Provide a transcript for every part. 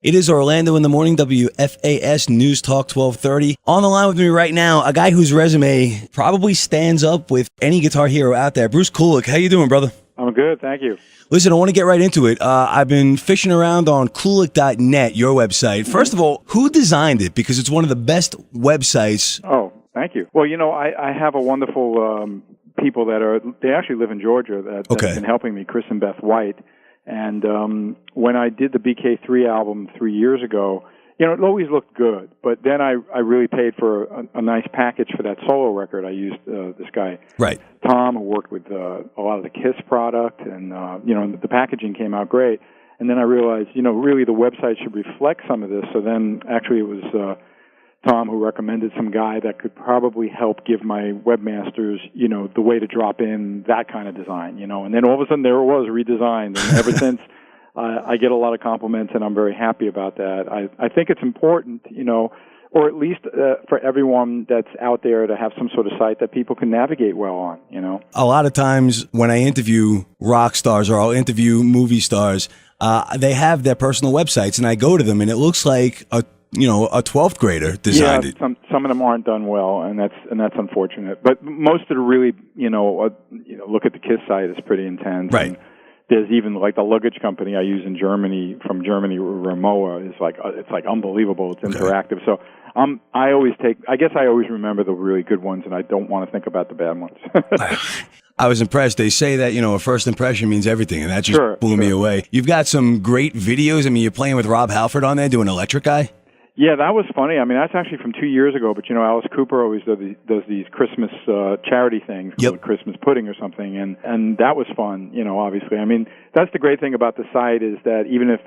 It is Orlando in the morning, WFAS News Talk 1230. On the line with me right now, a guy whose resume probably stands up with any guitar hero out there. Bruce Kulick, how you doing, brother? I'm good, thank you. Listen, I want to get right into it. I've been fishing around on kulick.net, your website. First of all, who designed it? Because it's one of the best websites. Oh, thank you. Well, I have a wonderful people they actually live in Georgia that have been helping me, Chris and Beth White. And when I did the BK3 album 3 years ago, it always looked good. But then I really paid for a nice package for that solo record. I used this guy, Tom, who worked with a lot of the Kiss product, and the packaging came out great. And then I realized, really the website should reflect some of this. So then actually it was Tom who recommended some guy that could probably help give my webmasters, the way to drop in that kind of design, And then all of a sudden there it was, redesigned. And ever since, I get a lot of compliments, and I'm very happy about that. I think it's important, or at least for everyone that's out there to have some sort of site that people can navigate well on, A lot of times when I interview rock stars or I'll interview movie stars, they have their personal websites, and I go to them, and it looks like a 12th grader designed it. Some of them aren't done well, and that's unfortunate. But most of the really, look at the Kiss site is pretty intense. Right. And there's even like the luggage company I use in Germany, from Germany, Rimowa, is it's like unbelievable. It's interactive. So I always remember the really good ones, and I don't want to think about the bad ones. I was impressed. They say that, a first impression means everything, and that just blew me away. You've got some great videos. I mean, you're playing with Rob Halford on there doing Electric Eye. Yeah, that was funny. I mean, that's actually from 2 years ago, but Alice Cooper always does these Christmas charity things, called Christmas pudding or something, and that was fun, obviously. I mean, that's the great thing about the site, is that even if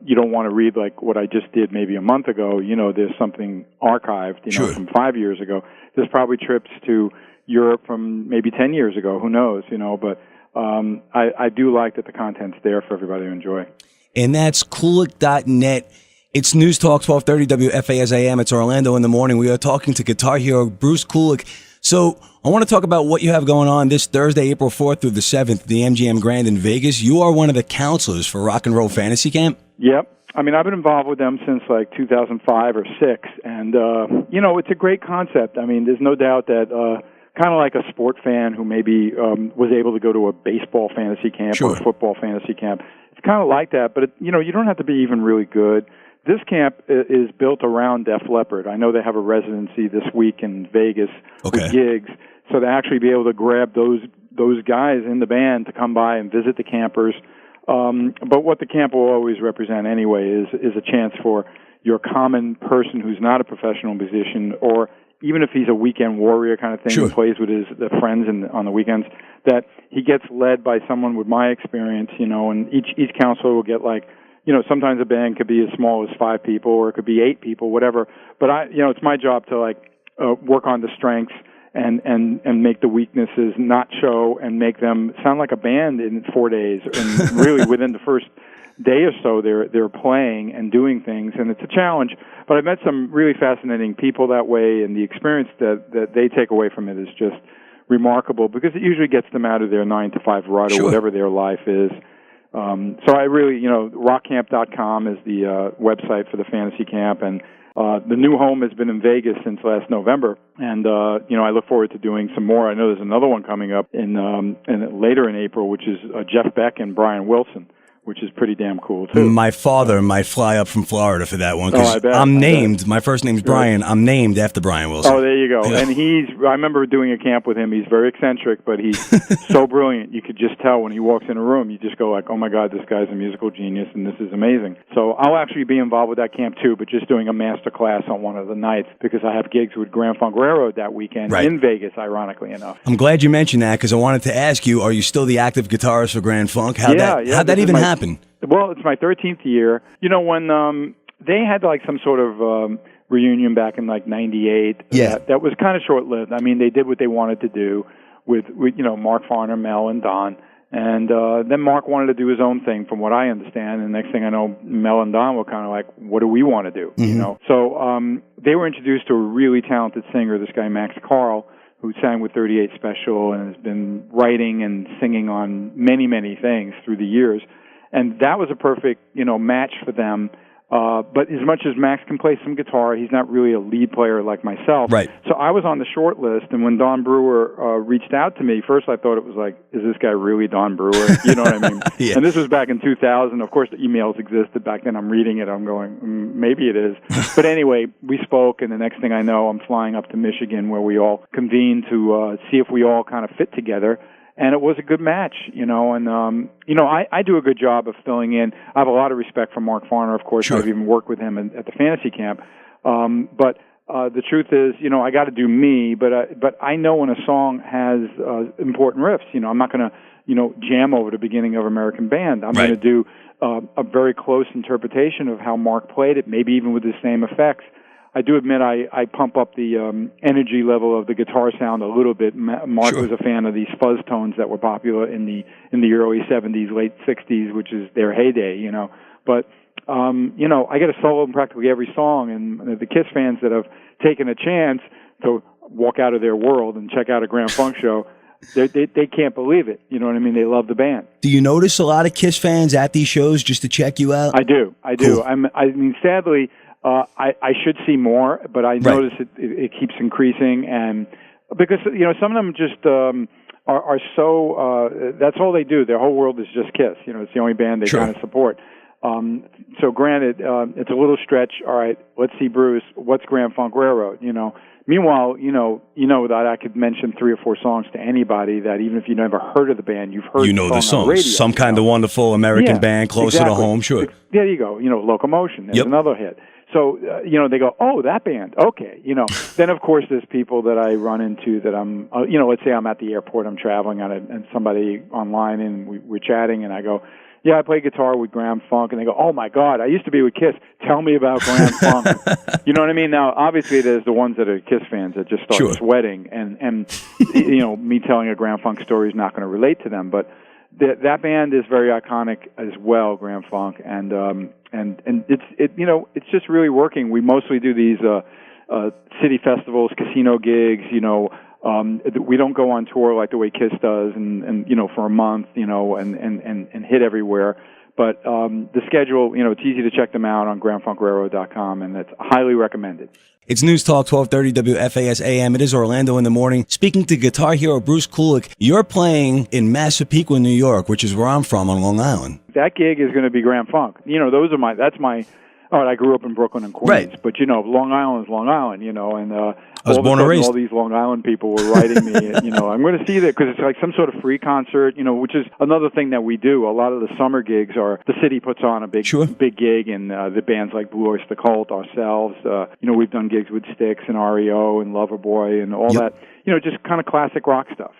you don't want to read like what I just did maybe a month ago, there's something archived, from 5 years ago. There's probably trips to Europe from maybe 10 years ago, who knows, but I do like that the content's there for everybody to enjoy. And that's kulick.net. It's News Talk 1230 WFAS AM. It's Orlando in the morning. We are talking to guitar hero Bruce Kulick. So I want to talk about what you have going on this Thursday, April 4th through the 7th, the MGM Grand in Vegas. You are one of the counselors for Rock and Roll Fantasy Camp. Yep. I mean, I've been involved with them since like 2005 or 6, and it's a great concept. I mean, there's no doubt that kind of like a sport fan who maybe was able to go to a baseball fantasy camp or a football fantasy camp. It's kind of like that, but you don't have to be even really good. This camp is built around Def Leppard. I know they have a residency this week in Vegas with gigs, so to actually be able to grab those guys in the band to come by and visit the campers. But what the camp will always represent anyway is a chance for your common person who's not a professional musician, or even if he's a weekend warrior kind of thing, who plays with his friends on the weekends, that he gets led by someone with my experience, and each counselor will get like, sometimes a band could be as small as 5 people, or it could be 8 people, whatever. But it's my job to work on the strengths and make the weaknesses not show, and make them sound like a band in 4 days. And really, within the first day or so, they're playing and doing things, and it's a challenge. But I've met some really fascinating people that way, and the experience that they take away from it is just remarkable, because it usually gets them out of their 9-to-5 rut or whatever their life is. So I really, rockcamp.com is the website for the fantasy camp, and the new home has been in Vegas since last November, and I look forward to doing some more. I know there's another one coming up in later in April, which is Jeff Beck and Brian Wilson, which is pretty damn cool, too. My father might fly up from Florida for that one, I bet. I'm named, my first name's Brian, I'm named after Brian Wilson. Oh, there you go. Yeah. And I remember doing a camp with him. He's very eccentric, but he's so brilliant. You could just tell when he walks in a room, you just go like, oh my God, this guy's a musical genius, and this is amazing. So I'll actually be involved with that camp, too, but just doing a master class on one of the nights, because I have gigs with Grand Funk Railroad that weekend in Vegas, ironically enough. I'm glad you mentioned that, because I wanted to ask you, are you still the active guitarist for Grand Funk? How'd that even happen? Well, it's my 13th year. When they had like some sort of reunion back in like 98, that was kind of short-lived. I mean, they did what they wanted to do with Mark Farner, Mel, and Don. And then Mark wanted to do his own thing, from what I understand. And the next thing I know, Mel and Don were kind of like, what do we want to do? So they were introduced to a really talented singer, this guy Max Carl, who sang with 38 Special and has been writing and singing on many, many things through the years. And that was a perfect, match for them. But as much as Max can play some guitar, he's not really a lead player like myself. Right. So I was on the short list, and when Don Brewer reached out to me, first I thought it was like, is this guy really Don Brewer? You know what I mean? Yeah. And this was back in 2000. Of course, the emails existed back then. I'm reading it. I'm going, maybe it is. But anyway, we spoke, and the next thing I know, I'm flying up to Michigan where we all convened to see if we all kind of fit together. And it was a good match, and, I do a good job of filling in. I have a lot of respect for Mark Farner, of course. Sure. I've even worked with him at the fantasy camp. But the truth is, I got to do me, but I know when a song has important riffs. I'm not going to, jam over the beginning of American Band. I'm Right. going to do a very close interpretation of how Mark played it, maybe even with the same effects. I do admit I pump up the energy level of the guitar sound a little bit. Mark Sure. was a fan of these fuzz tones that were popular in the early 70s, late 60s, which is their heyday, But, I get a solo in practically every song, and the Kiss fans that have taken a chance to walk out of their world and check out a Grand Funk show, they can't believe it. You know what I mean? They love the band. Do you notice a lot of Kiss fans at these shows just to check you out? I do. Cool. I mean, sadly, I should see more, but I notice it keeps increasing, and because some of them just are so that's all they do. Their whole world is just Kiss. It's the only band they Sure. kind of support. So granted, it's a little stretch. All right, let's see Bruce. What's Grand Funk Railroad? Meanwhile, that I could mention 3 or 4 songs to anybody that even if you never heard of the band, you've heard the song on the radio. Some Kind of Wonderful American Band, Closer to exactly. Home, sure. There you go. Locomotion. There's Yep. another hit. So, they go, oh, that band. Okay. Then, of course, there's people that I run into that I'm, let's say I'm at the airport, I'm traveling on it, and somebody online, and we're chatting, and I go, yeah, I play guitar with Grand Funk. And they go, oh, my God, I used to be with Kiss. Tell me about Grand Funk. You know what I mean? Now, obviously, there's the ones that are Kiss fans that just start Sure. sweating, and me telling a Grand Funk story is not going to relate to them. But that band is very iconic as well, Grand Funk, and it's just really working. We mostly do these city festivals, casino gigs. We don't go on tour like the way Kiss does, and for a month, and hit everywhere. But the schedule, it's easy to check them out on GrandFunkRailroad.com, and it's highly recommended. It's News Talk 1230 WFAS AM. It is Orlando in the morning. Speaking to guitar hero Bruce Kulick, you're playing in Massapequa, New York, which is where I'm from on Long Island. That gig is going to be Grand Funk. That's my. All right, I grew up in Brooklyn and Queens, Right. but Long Island is Long Island, and I was born and raised. all these Long Island people were writing me, I'm going to see that because it's like some sort of free concert, which is another thing that we do. A lot of the summer gigs are the city puts on a big gig, and the bands like Blue Oyster Cult, ourselves, we've done gigs with Styx and REO and Loverboy and all that, just kind of classic rock stuff,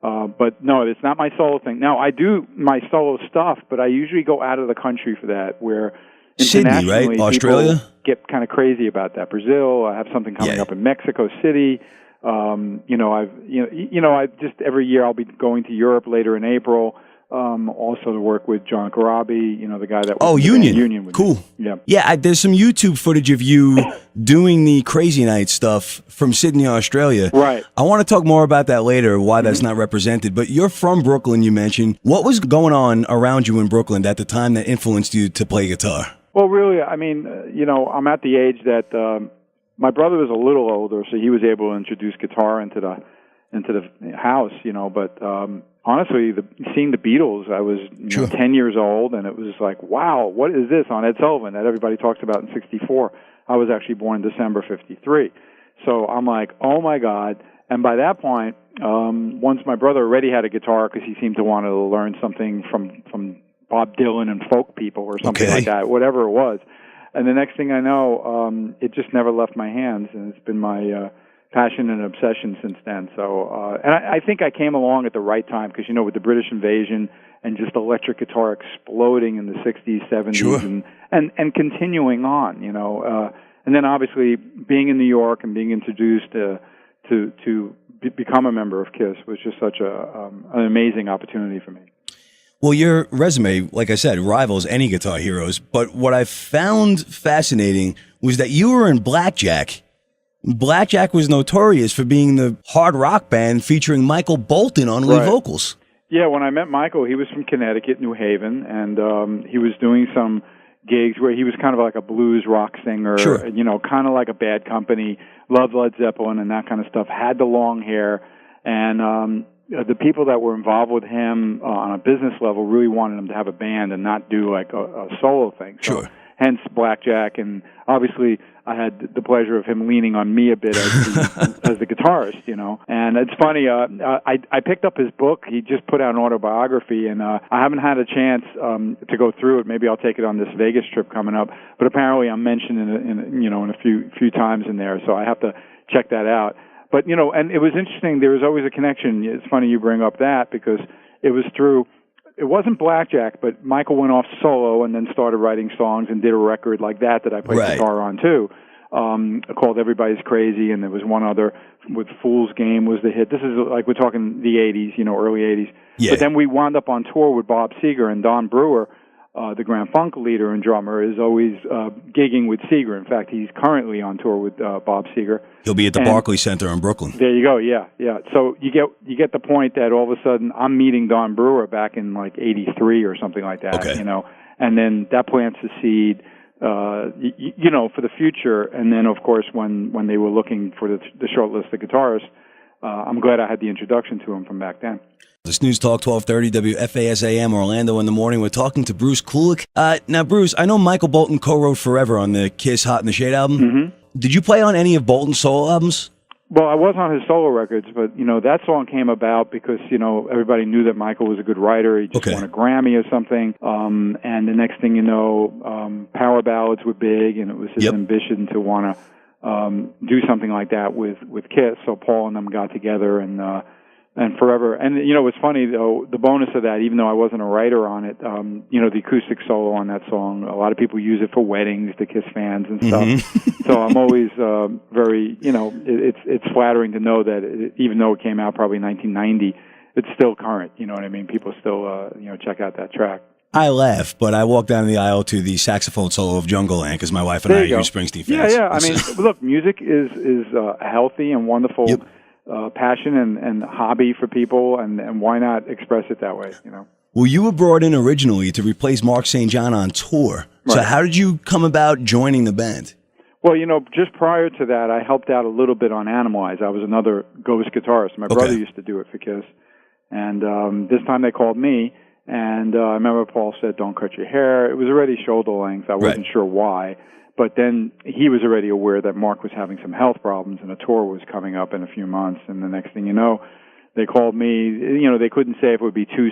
But no, it's not my solo thing. Now, I do my solo stuff, but I usually go out of the country for that, where Sydney, right? Australia? People get kind of crazy about that. Brazil. I have something coming up in Mexico City. I just every year I'll be going to Europe later in April. Also to work with John Corabi, the guy that was Union with cool. Me. Yeah. There's some YouTube footage of you doing the Crazy Night stuff from Sydney, Australia. Right. I want to talk more about that later, why that's not represented. But you're from Brooklyn, you mentioned. What was going on around you in Brooklyn at the time that influenced you to play guitar? Well, really, I mean, I'm at the age that my brother was a little older, so he was able to introduce guitar into the house, But honestly, seeing the Beatles, I was 10 years old, and it was like, wow, what is this on Ed Sullivan that everybody talks about in '64? I was actually born in December '53, so I'm like, oh my God! And by that point, once my brother already had a guitar because he seemed to want to learn something from Bob Dylan and folk people or something like that, whatever it was. And the next thing I know, it just never left my hands, and it's been my passion and obsession since then. So, and I think I came along at the right time because, with the British invasion and just electric guitar exploding in the 60s, 70s, and continuing on, and then obviously being in New York and being introduced to become a member of KISS was just such an amazing opportunity for me. Well, your resume, like I said, rivals any guitar heroes. But what I found fascinating was that you were in Blackjack. Blackjack was notorious for being the hard rock band featuring Michael Bolton on lead vocals. Yeah, when I met Michael, he was from Connecticut, New Haven, and he was doing some gigs where he was kind of like a blues rock singer, Sure. you know, kind of like a Bad Company, loved Led Zeppelin and that kind of stuff, had the long hair, and the people that were involved with him on a business level really wanted him to have a band and not do like a solo thing. So, Sure. hence Blackjack, and obviously I had the pleasure of him leaning on me a bit as the guitarist, you know. And it's funny, I picked up his book. He just put out an autobiography, and I haven't had a chance to go through it. Maybe I'll take it on this Vegas trip coming up. But apparently I'm mentioned in a few times in there, so I have to check that out. But, you know, and it was interesting. There was always a connection. It's funny you bring up that because it was through, it wasn't Blackjack, but Michael went off solo and then started writing songs and did a record like that I played guitar on too, called Everybody's Crazy, and there was one other with Fool's Game was the hit. This is like, we're talking the 80s, you know, early 80s. Yeah. But then we wound up on tour with Bob Seger, and Don Brewer, the Grand Funk leader and drummer, is always gigging with Seger. In fact, he's currently on tour with Bob Seger. He'll be at the Barclays Center in Brooklyn. There you go. Yeah. So you get the point that all of a sudden I'm meeting Don Brewer back in like '83 or something like that. Okay. You know, and then that plants the seed, you know, for the future. And then of course when they were looking for the short list of guitarists, I'm glad I had the introduction to him from back then. This News Talk 1230 WFAS AM Orlando in the morning. We're talking to Bruce Kulick. Now, Bruce, I know Michael Bolton co-wrote Forever on the Kiss Hot in the Shade album. Mm-hmm. Did you play on any of Bolton's solo albums? Well, I was on his solo records, but, you know, that song came about because, you know, everybody knew that Michael was a good writer. He just won a Grammy or something. And the next thing you know, power ballads were big, and it was his ambition to want to do something like that with Kiss. So Paul and them got together and Forever. And, you know, it's funny, though, the bonus of that, even though I wasn't a writer on it, you know, the acoustic solo on that song, a lot of people use it for weddings, the Kiss fans and stuff. Mm-hmm. So I'm always very, you know, it's flattering to know that even though it came out probably 1990, it's still current, you know what I mean? People still, you know, check out that track. I laugh, but I walk down the aisle to the saxophone solo of Jungle Land because my wife and I are huge Springsteen fans. Yeah. I mean, look, music is a healthy and wonderful passion and hobby for people, and why not express it that way, you know? Well, you were brought in originally to replace Mark St. John on tour. Right. So how did you come about joining the band? Well, you know, just prior to that, I helped out a little bit on Animalize. I was another ghost guitarist. My brother used to do it for Kiss. And this time they called me, and I remember Paul said, "Don't cut your hair." It was already shoulder length. I wasn't sure why. But then he was already aware that Mark was having some health problems and a tour was coming up in a few months. And the next thing you know, they called me. You know, they couldn't say if it would be 2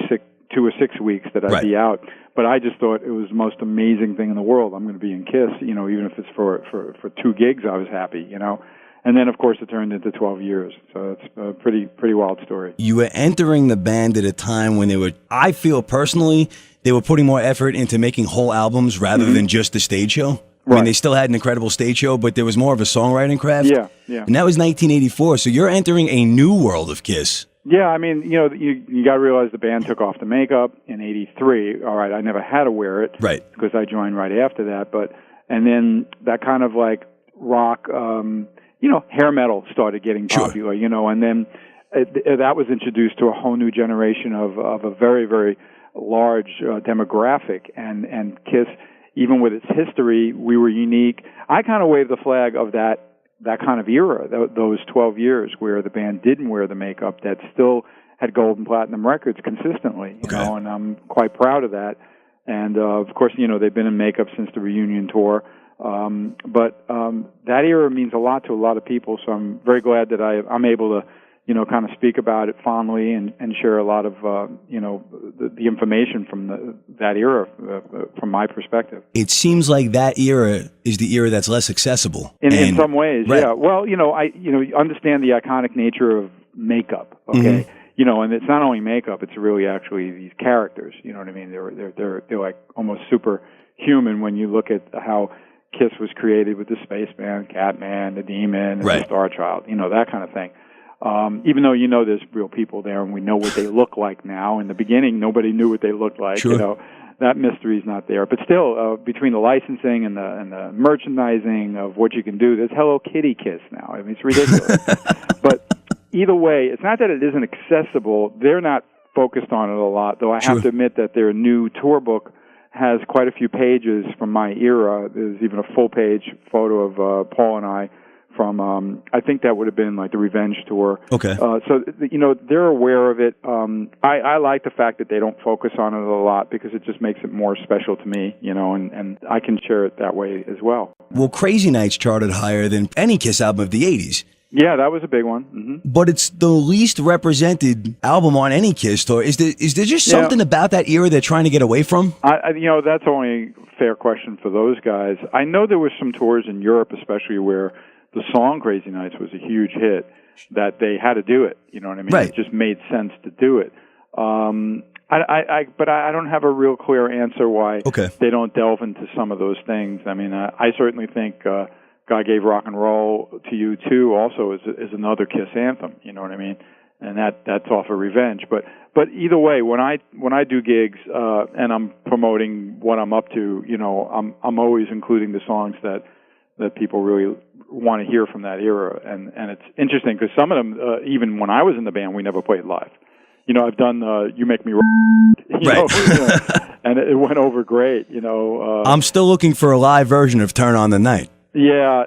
or 6 weeks that I'd be out. But I just thought it was the most amazing thing in the world. I'm going to be in Kiss, you know, even if it's for 2 gigs, I was happy, you know. And then, of course, it turned into 12 years. So it's a pretty wild story. You were entering the band at a time when they were, I feel personally, they were putting more effort into making whole albums rather than just the stage show. I mean, they still had an incredible stage show, but there was more of a songwriting craft. Yeah. And that was 1984, so you're entering a new world of Kiss. Yeah, I mean, you know, you got to realize the band took off the makeup in '83. All right, I never had to wear it, because I joined right after that. And then that kind of like rock, you know, hair metal started getting popular, you know, and then that was introduced to a whole new generation of a very, very large demographic, and Kiss. Even with its history, we were unique. I kind of waved the flag of that kind of era, those 12 years where the band didn't wear the makeup, that still had gold and platinum records consistently, you know, and I'm quite proud of that. And, of course, you know, they've been in makeup since the reunion tour. But that era means a lot to a lot of people, so I'm very glad that I'm able to, you know, kind of speak about it fondly and share a lot of, you know, the information from that era from my perspective. It seems like that era is the era that's less accessible. In some ways, yeah. Well, you know, you understand the iconic nature of makeup, okay? You know, and it's not only makeup, it's really actually these characters, you know what I mean? They're like almost superhuman when you look at how Kiss was created with the Spaceman, Catman, the Demon, and the Star Child, you know, that kind of thing. Even though, you know, there's real people there and we know what they look like now. In the beginning, nobody knew what they looked like. You know, that mystery's not there. But still, between the licensing and the merchandising of what you can do, there's Hello Kitty Kiss now. I mean, it's ridiculous. But either way, it's not that it isn't accessible. They're not focused on it a lot, though I have to admit that their new tour book has quite a few pages from my era. There's even a full-page photo of Paul and I from, I think that would have been like the Revenge tour. Okay. So, they're aware of it. I like the fact that they don't focus on it a lot because it just makes it more special to me, and I can share it that way as well. Well, Crazy Nights charted higher than any Kiss album of the 80s. Yeah, that was a big one. Mm-hmm. But it's the least represented album on any Kiss tour. Is there just something about that era they're trying to get away from? That's only a fair question for those guys. I know there were some tours in Europe, especially where the song Crazy Nights was a huge hit, that they had to do it. You know what I mean? Right. It just made sense to do it. But I don't have a real clear answer why they don't delve into some of those things. I mean, I certainly think God Gave Rock and Roll to You Too also is another Kiss anthem. You know what I mean? And that's off of Revenge. But either way, when I do gigs and I'm promoting what I'm up to, I'm always including the songs that people really want to hear from that era. And it's interesting because some of them, even when I was in the band, we never played live. I've done You Make Me and it went over great. I'm still looking for a live version of Turn on the Night. Yeah,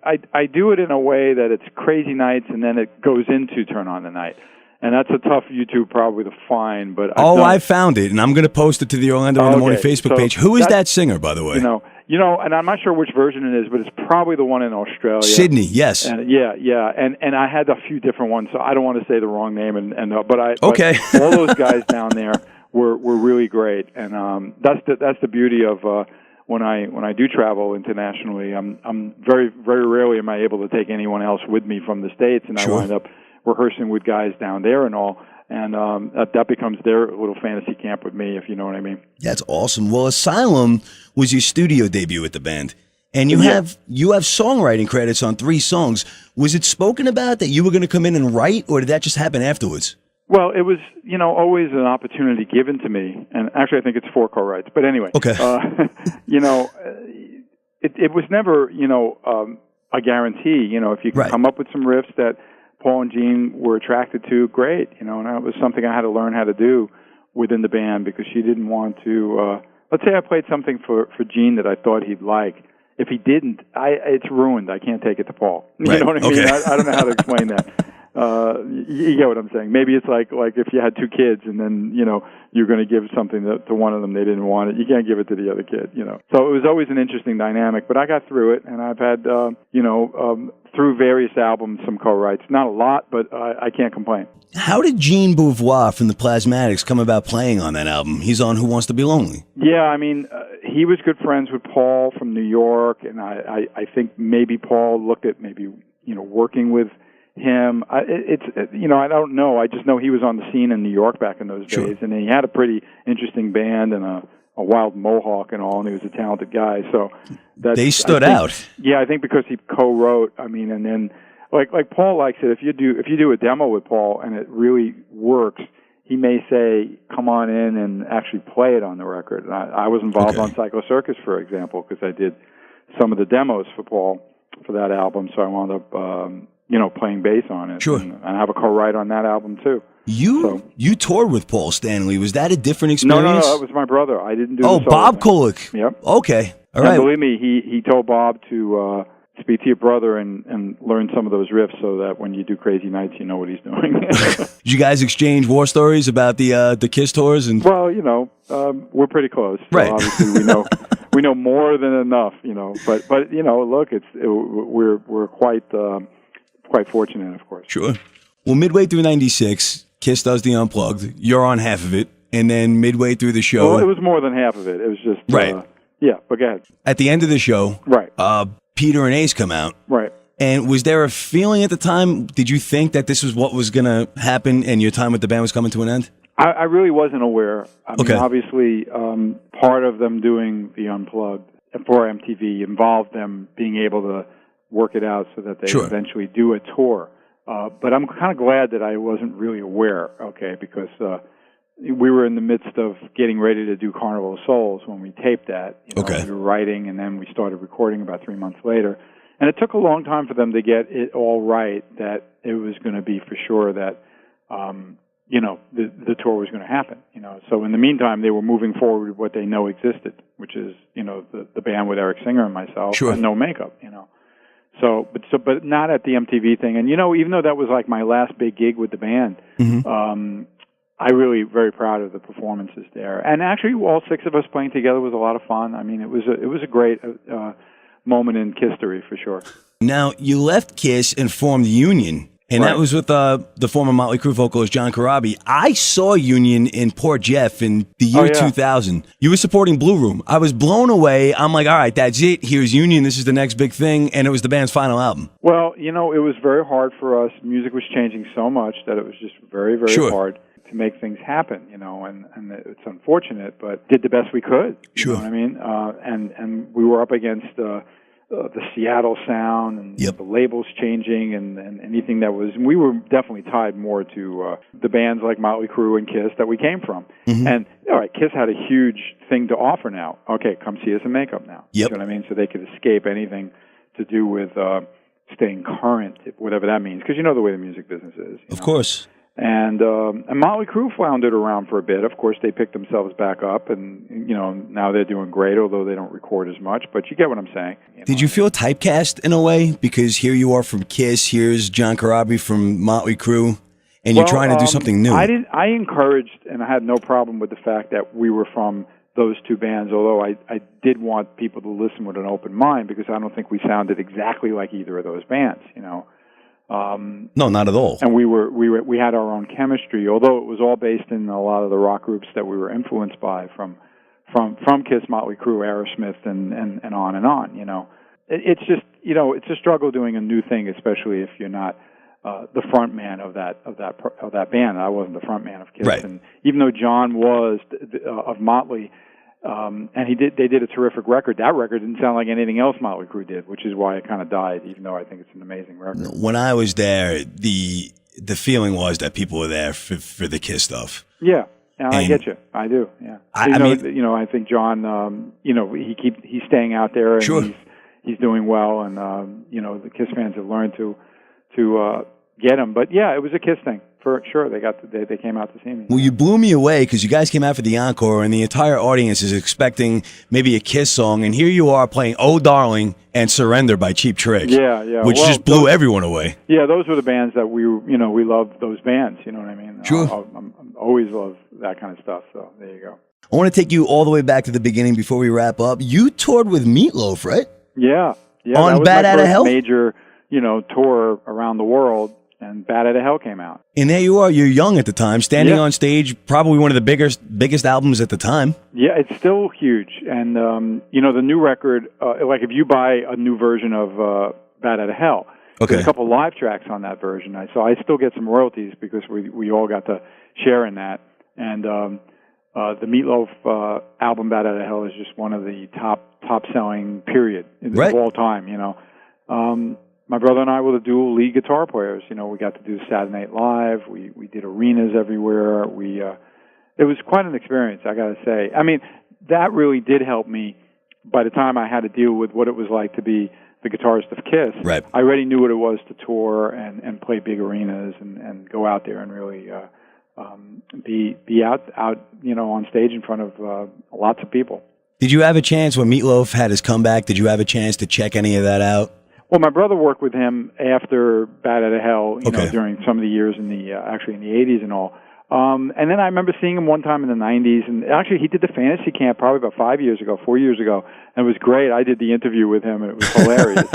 I do it in a way that it's Crazy Nights and then it goes into Turn on the Night. And that's a tough YouTube probably to find, but I found it, and I'm going to post it to the Orlando in the Morning Facebook page. Who is that singer, by the way? And I'm not sure which version it is, but it's probably the one in Australia. Sydney, yes. And and I had a few different ones, so I don't want to say the wrong name. But all those guys down there were really great, and that's the beauty of when I do travel internationally. I'm very very rarely am I able to take anyone else with me from the States, and I wind up rehearsing with guys down there and all, and that becomes their little fantasy camp with me, if you know what I mean. That's awesome. Well, Asylum was your studio debut with the band, and you have songwriting credits on 3 songs. Was it spoken about that you were going to come in and write, or did that just happen afterwards? Well, it was, always an opportunity given to me, and actually I think it's 4 co-writes, but anyway. Okay. It was never, a guarantee, if you could come up with some riffs that Paul and Gene were attracted to, great, and that was something I had to learn how to do within the band because she didn't want to, let's say I played something for Gene that I thought he'd like. If he didn't, it's ruined. I can't take it to Paul. You know what I mean? I don't know how to explain that. You get what I'm saying. Maybe it's like if you had 2 kids and then, you're going to give something to one of them, they didn't want it. You can't give it to the other kid, So it was always an interesting dynamic, but I got through it, and I've had, through various albums, some co-writes. Not a lot, but I can't complain. How did Gene Beauvoir from the Plasmatics come about playing on that album? He's on Who Wants to Be Lonely. Yeah, I mean, he was good friends with Paul from New York, and I think maybe Paul looked at maybe, working with him. I don't know. I just know he was on the scene in New York back in those days, and he had a pretty interesting band and a wild mohawk and all, and he was a talented guy. So they stood out. Yeah, I think because he co-wrote. I mean, and then like Paul likes it. If you do a demo with Paul and it really works, he may say, "Come on in and actually play it on the record." And I was involved on Psycho Circus, for example, because I did some of the demos for Paul for that album. So I wound up playing bass on it. Sure. And I have a co-write on that album too. You toured with Paul Stanley. Was that a different experience? No, that was my brother. I didn't do the solo Bob thing. Kulick. Yep. Okay. All right. And believe me, he told Bob to speak to your brother and learn some of those riffs so that when you do Crazy Nights, you know what he's doing. Did you guys exchange war stories about the Kiss tours? And well, we're pretty close. So right. Obviously, we know more than enough. But look, we're quite fortunate, of course. Sure. Well, midway through '96, Kiss does the Unplugged. You're on half of it, and then midway through the show, well, it was more than half of it. It was just right. But go ahead. At the end of the show, right. Peter and Ace come out, right. And was there a feeling at the time? Did you think that this was what was going to happen, and your time with the band was coming to an end? I really wasn't aware. I mean, obviously, part of them doing the Unplugged for MTV involved them being able to work it out so that they eventually do a tour. But I'm kind of glad that I wasn't really aware, because we were in the midst of getting ready to do Carnival of Souls when we taped that. We were writing, and then we started recording about 3 months later. And it took a long time for them to get it all right, that it was going to be for sure that the tour was going to happen. So in the meantime, they were moving forward with what they know existed, which is the band with Eric Singer and myself, sure. and no makeup. But not at the MTV thing. And even though that was like my last big gig with the band, I really very proud of the performances there. And actually, all six of us playing together was a lot of fun. I mean, it was a great moment in Kiss history for sure. Now you left Kiss and formed Union. And right. That was with the former Motley Crue vocalist John Corabi. I saw Union in Port Jeff in the year 2000. You were supporting Blue Room. I was blown away. I'm like, all right, that's it. Here's Union. This is the next big thing. And it was the band's final album. Well, it was very hard for us. Music was changing so much that it was just very, very sure. hard to make things happen, and it's unfortunate, but did the best we could. Sure. You know what I mean? And we were up against the Seattle sound and yep. the labels changing and anything that was. We were definitely tied more to the bands like Motley Crue and Kiss that we came from. Mm-hmm. And all right, Kiss had a huge thing to offer now. Okay, come see us in makeup now. Yep. You know what I mean? So they could escape anything to do with staying current, whatever that means, because the way the music business is. Of course. And Motley Crue floundered around for a bit. Of course, they picked themselves back up, and now they're doing great, although they don't record as much. But you get what I'm saying. Did you feel typecast in a way? Because here you are from Kiss, here's John Corabi from Motley Crue, and you're trying to do something new. I encouraged, and I had no problem with the fact that we were from those two bands, although I did want people to listen with an open mind, because I don't think we sounded exactly like either of those bands, No, not at all. And we had our own chemistry, although it was all based in a lot of the rock groups that we were influenced by from Kiss, Motley Crue, Aerosmith, and on and on. It's just it's a struggle doing a new thing, especially if you're not the front man of that band. I wasn't the front man of Kiss, right. And even though John was of Motley. And they did a terrific record. That record didn't sound like anything else Motley Crue did, which is why it kind of died, even though I think it's an amazing record. When I was there, the feeling was that people were there for the Kiss stuff. Yeah, I get you. I do. Yeah, I think John. He's staying out there, and sure. he's doing well, and the Kiss fans have learned to get him. But yeah, it was a Kiss thing. For sure, they came out to see me. Well, you blew me away because you guys came out for the encore, and the entire audience is expecting maybe a Kiss song, and here you are playing "Oh Darling" and "Surrender" by Cheap Trick. Yeah, which just blew everyone away. Yeah, those were the bands that we love those bands. You know what I mean? Sure. I always love that kind of stuff. So there you go. I want to take you all the way back to the beginning before we wrap up. You toured with Meatloaf, right? Yeah. On that was Bat my Outta first Hell? Major, tour around the world. And Bat Outta Hell came out. And there you are. You're young at the time, standing on stage, probably one of the biggest albums at the time. Yeah, it's still huge. And, the new record, like if you buy a new version of Bat Outta Hell, there's a couple live tracks on that version. So I still get some royalties because we all got to share in that. And the Meatloaf album, Bat Outta Hell, is just one of the top-selling, period, of all time, My brother and I were the dual lead guitar players. We got to do Saturday Night Live. We did arenas everywhere. It was quite an experience, I got to say. I mean, that really did help me. By the time I had to deal with what it was like to be the guitarist of Kiss, right. I already knew what it was to tour and play big arenas and go out there and really be out on stage in front of lots of people. Did you have a chance when Meatloaf had his comeback? Did you have a chance to check any of that out? Well, my brother worked with him after Bat Outta Hell, during some of the years in the 80s and all. And then I remember seeing him one time in the 90s, and actually he did the Fantasy Camp probably about 4 years ago, and it was great. I did the interview with him, and it was hilarious,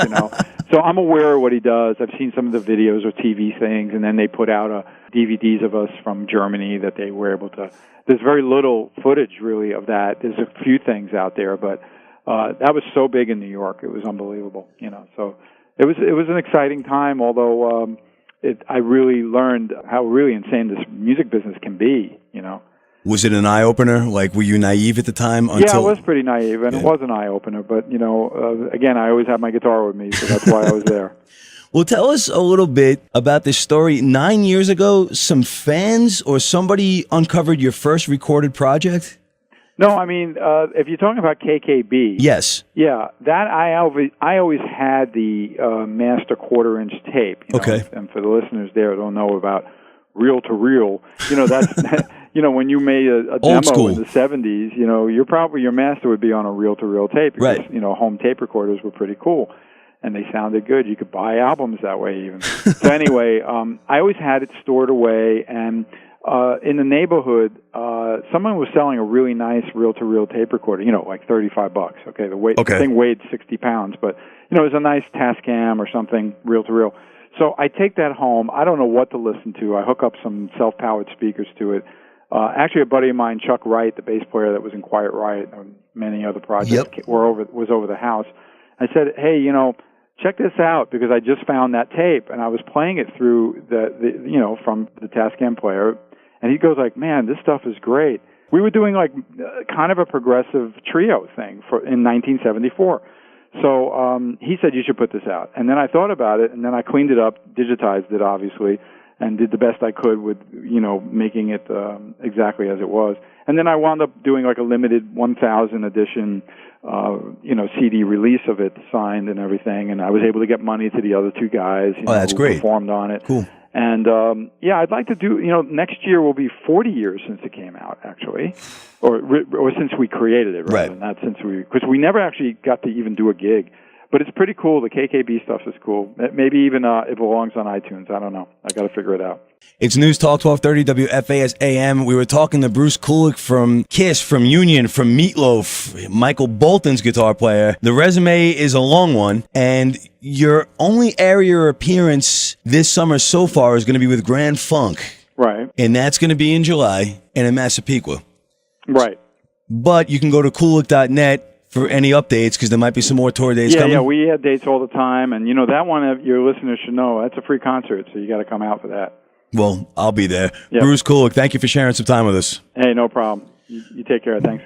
So I'm aware of what he does. I've seen some of the videos or TV things, and then they put out DVDs of us from Germany that they were able to. There's very little footage, really, of that. There's a few things out there, but that was so big in New York. It was unbelievable, So it was an exciting time, although I really learned how really insane this music business can be, Was it an eye-opener? Like, were you naive at the time? Yeah, I was pretty naive, and it was an eye-opener. But, again, I always had my guitar with me, so that's why I was there. Well, tell us a little bit about this story. 9 years ago, some fans or somebody uncovered your first recorded project? No, I mean, if you're talking about KKB, yes, yeah, that I always had the master quarter-inch tape. Okay, and for the listeners there who don't know about reel to reel. That's when you made a demo school. in the 70s, your master would be on a reel to reel tape because Right. home tape recorders were pretty cool. And they sounded good. You could buy albums that way even. So anyway, I always had it stored away, and in the neighborhood, someone was selling a really nice reel-to-reel tape recorder, like $35. Okay, the thing weighed 60 pounds, but it was a nice Tascam or something, reel-to-reel. So I take that home. I don't know what to listen to. I hook up some self-powered speakers to it. Actually, a buddy of mine, Chuck Wright, the bass player that was in Quiet Riot and many other projects, was over the house. I said, hey, check this out, because I just found that tape, and I was playing it through from the Tascam player, and he goes like, man, this stuff is great. We were doing like kind of a progressive trio thing in 1974. So he said, you should put this out. And then I thought about it, and then I cleaned it up, digitized it, obviously, and did the best I could with, making it exactly as it was. And then I wound up doing like a limited 1,000 edition CD release of it, signed and everything, and I was able to get money to the other two guys that's who great. performed on it. Cool. And I'd like to do, next year will be 40 years since it came out, actually, or since we created it, rather than not because we never actually got to even do a gig. But it's pretty cool. The KKB stuff is cool. Maybe even it belongs on iTunes. I don't know. I got to figure it out. It's News Talk 1230 WFAS AM. We were talking to Bruce Kulick from Kiss, from Union, from Meatloaf, Michael Bolton's guitar player. The resume is a long one, and your only area appearance this summer so far is going to be with Grand Funk. Right. And that's going to be in July and in Massapequa. Right. But you can go to kulick.net for any updates, because there might be some more tour dates coming. Yeah, we have dates all the time, and that one your listeners should know, that's a free concert, so you got to come out for that. Well, I'll be there. Yep. Bruce Kulick, thank you for sharing some time with us. Hey, no problem. You take care. Thanks.